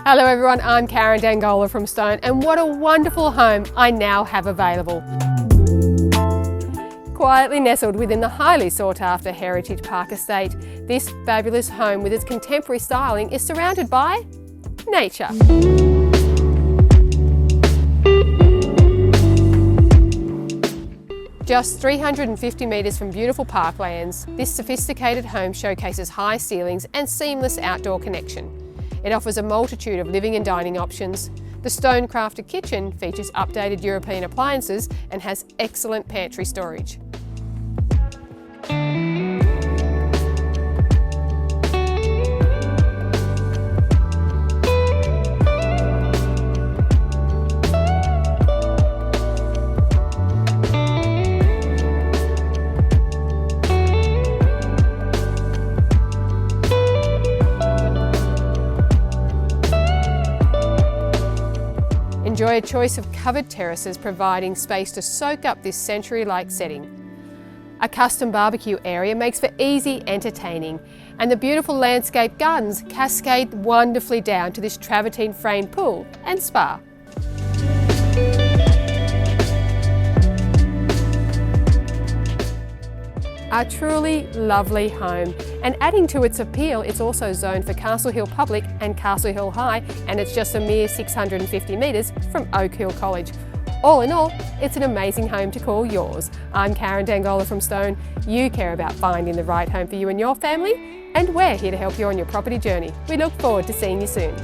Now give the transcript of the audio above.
Hello everyone, I'm Karen Dangola from Stone, and what a wonderful home I now have available. Quietly nestled within the highly sought after Heritage Park estate, this fabulous home with its contemporary styling is surrounded by nature. Just 350 metres from beautiful parklands, this sophisticated home showcases high ceilings and seamless outdoor connection. It offers a multitude of living and dining options. The stone-crafted kitchen features updated European appliances and has excellent pantry storage. Enjoy a choice of covered terraces providing space to soak up this century-like setting. A custom barbecue area makes for easy entertaining, and the beautiful landscape gardens cascade wonderfully down to this travertine framed pool and spa. A truly lovely home, and adding to its appeal, it's also zoned for Castle Hill Public and Castle Hill High, and it's just a mere 650 metres from Oak Hill College. All in all, it's an amazing home to call yours. I'm Karen Dangola from Stone. You care about finding the right home for you and your family, and we're here to help you on your property journey. We look forward to seeing you soon.